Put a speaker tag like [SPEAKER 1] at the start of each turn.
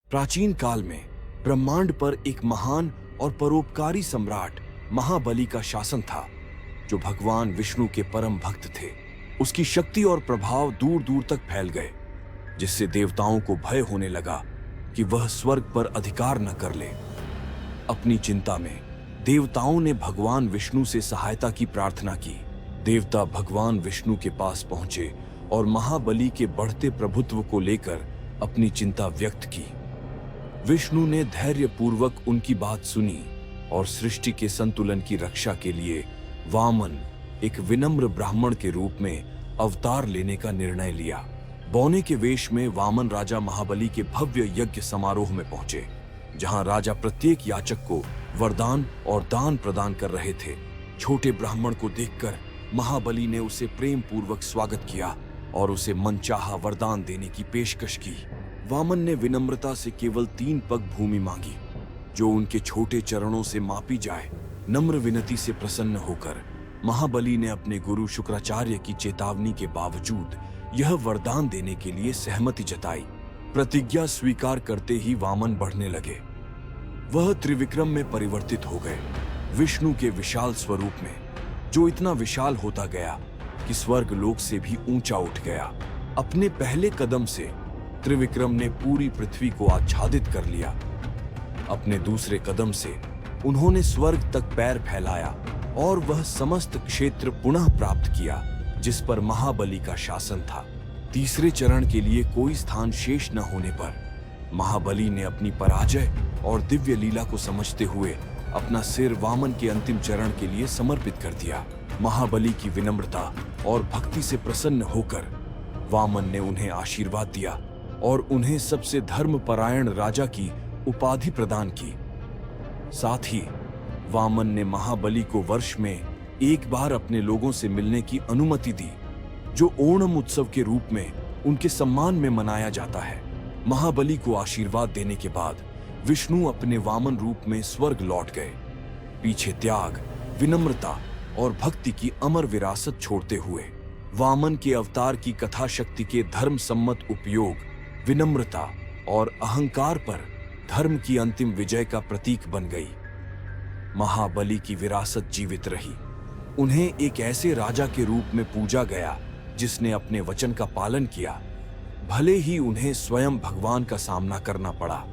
[SPEAKER 1] प्राचीन काल में ब्रह्मांड पर एक महान और परोपकारी सम्राट महाबली का शासन था, जो भगवान विष्णु के परम भक्त थे। उसकी शक्ति और प्रभाव दूर दूर तक फैल गए, जिससे देवताओं को भय होने लगा कि वह स्वर्ग पर अधिकार न कर ले। अपनी चिंता में देवताओं ने भगवान विष्णु से सहायता की प्रार्थना की। देवता भगवान विष्णु के पास पहुंचे और महाबली के बढ़ते प्रभुत्व को लेकर अपनी चिंता व्यक्त की। विष्णु ने धैर्यपूर्वक उनकी बात सुनी और सृष्टि के संतुलन की रक्षा के लिए वामन, एक विनम्र ब्राह्मण के रूप में अवतार लेने का निर्णय लिया। बौने के वेश में वामन राजा महाबली के भव्य यज्ञ समारोह में पहुंचे, जहां राजा प्रत्येक याचक को वरदान और दान प्रदान कर रहे थे। छोटे ब्राह्मण को देखकर महाबली ने उसे प्रेम पूर्वक स्वागत किया और उसे मनचाहा वरदान देने की पेशकश की। वामन ने विनम्रता से केवल 3 पग भूमि मांगी, जो उनके छोटे चरणों से मापी जाए। नम्र विनती से प्रसन्न होकर महाबली ने अपने गुरु शुक्राचार्य की चेतावनी के बावजूद यह वरदान देने के लिए सहमति जताई। प्रतिज्ञा स्वीकार करते ही वामन बढ़ने लगे। वह त्रिविक्रम में परिवर्तित हो गए, विष्णु के विशाल स्वरूप में, जो इतना विशाल होता गया कि स्वर्ग लोक से भी ऊंचा उठ गया। अपने पहले कदम से त्रिविक्रम ने पूरी पृथ्वी को आच्छादित कर लिया। अपने दूसरे कदम से उन्होंने स्वर्ग तक पैर फैलाया और वह समस्त क्षेत्र पुनः प्राप्त किया जिस पर महाबली का शासन था। तीसरे चरण के लिए कोई स्थान शेष न होने पर महाबली ने अपनी पराजय और दिव्य लीला को समझते हुए अपना सिर वामन के अंतिम चरण के लिए समर्पित कर दिया। महाबली की विनम्रता और भक्ति से प्रसन्न होकर वामन ने उन्हें आशीर्वाद दिया और उन्हें सबसे धर्मपरायण राजा की उपाधि प्रदान की। साथ ही वामन ने महाबली को वर्ष में एक बार अपने लोगों से मिलने की अनुमति दी, जो ओणम उत्सव के रूप में उनके सम्मान में मनाया जाता है। महाबली को आशीर्वाद देने के बाद विष्णु अपने वामन रूप में स्वर्ग लौट गए, पीछे त्याग, विनम्रता और भक्ति की अमर विरासत छोड़ते हुए। वामन के अवतार की कथा शक्ति के धर्म सम्मत उपयोग, विनम्रता और अहंकार पर धर्म की अंतिम विजय का प्रतीक बन गई। महाबली की विरासत जीवित रही। उन्हें एक ऐसे राजा के रूप में पूजा गया जिसने अपने वचन का पालन किया, भले ही उन्हें स्वयं भगवान का सामना करना पड़ा।